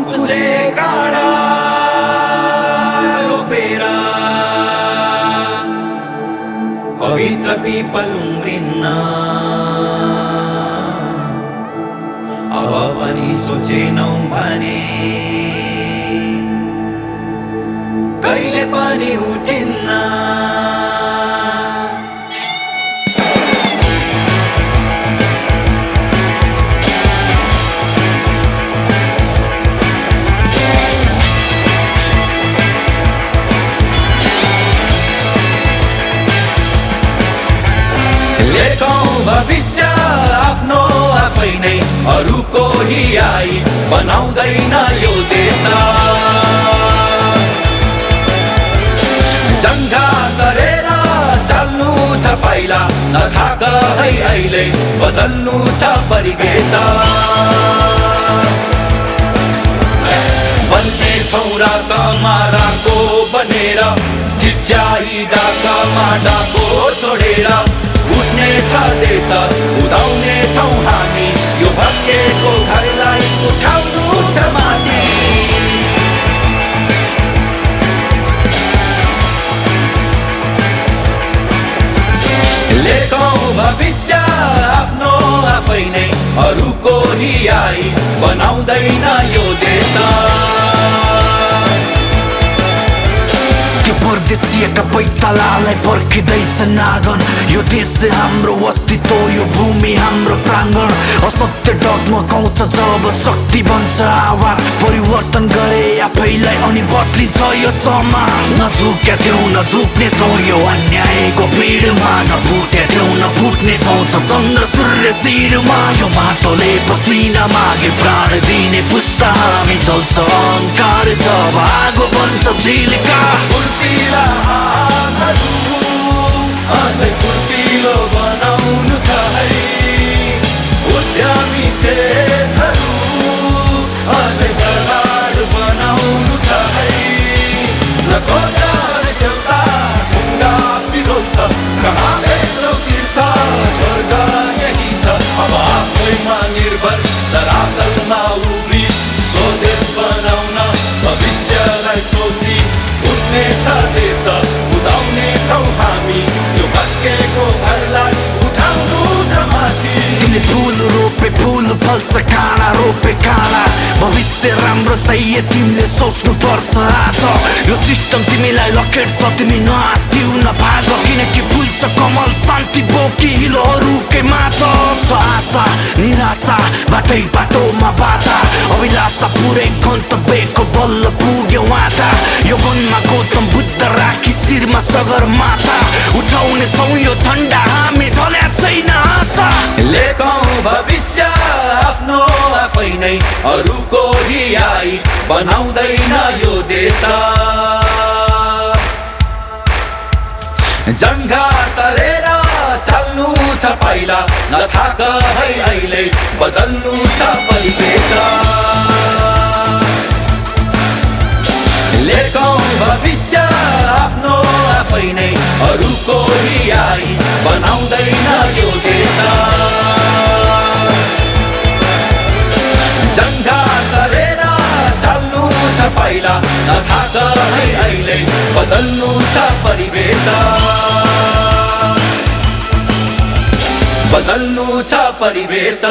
अङ्कुशे काँडा रोपेर पवित्र पिपल उम्रिन्न। अब पनि सोचेनौ भने कहिले पनि उठिन्न। लेखौं भविष्य आफ्नो आफै नै, अरूको हियाई बनाउँदैन यो देश। जङ्गा गरेर चल्नु छ पाइला, नथाक है अहिले बदल्नु छ परिवेश। बन्ने छौरा कमाराको बनेर, चिच्याई डाकामा डाको छोडेर उठ्ने छ देश, उदाउने छौं हामी, यो भत्केको घरलाई उठाउनु छ माथि। लेखौं भविष्य आफ्नो आफै नै, अरूको हियाई बनाउँदैन यो देश। परदेशिएका पैतालालाई पर्खिँदैछ नागन। यो देश हाम्रो अस्तित्व, यो भूमि हाम्रो प्राङ्गण। असत्य डगमगाउँछ जब शक्ति बन्छ आवाज। परिवर्तन गरे आफैलाई अनि बदलिन्छ यो समाज। नझुक्या थियौ न झुक्ने छौ यो अन्यायको भिडमा, नफुट्या थियौ न फुट्ने छौ चन्द्र सूर्य शिरमा। यो माटोले पसिना मागे प्राण दिने पुस्ता हामी, चल्छ अहङ्कार जब आगो बन्छ झिल्का। अझै फुर्तिलो बनाउनु छ है, उद्यमी चेतहरू अझै प्रगाढ बनाउनु छ है। न कोजार देउता ढुङ्गा पिरोल्छ, कहाँ भेट्छौ तीर्थ स्वर्ग यही छ। अब आफैमा निर्भर धरातलमा उभ्री स्वदेश बनाउन, भविष्यलाई सोची उठ्ने छ देश, उदाउने छौ हामी, यो भत्केको घरलाई उठाउनु छ माथि। तिमीले फुल रोपे फुल फल्छ, काँडा रोपे काँडा। भविष्य राम्रो चाहिए तिमीले सोच्नु पर्छ आज। यो सिस्टम तिमीलाई लखेट्छ, तिमी नआत्तिउ नभाग, किनकि फुल्छ कमल शान्ति बोकी हिलोहरूकै माछ। आशा निराशा बाटै बाटोमा बाधा, अभिलाषा पुरै गन्तव्यको बल्ल पुग्यो वादा। यो वनमा गौतम बुद्ध राखी शिरमा सगरमाथा, उठाउने छौ यो झन्डा हामी, ढल्या छैन आशा। लेखौं भविष्य आफ्नो आफै नै, अरूको हियाई बनाउँदैन यो देश। जङ्गा तरेर चल्नु छ पाइला, नथाक है अहिले बदल्नु छ परिवेश। लेखौं भविष्य आफ्नो आफै नै, अरूको हियाई बनाउँदैन यो देश। जङ्गा गरेर चल्नु छ पाइला, नथाक है अहिले बदल्नु छ परिवेश। बदल्नु छ परिवेश।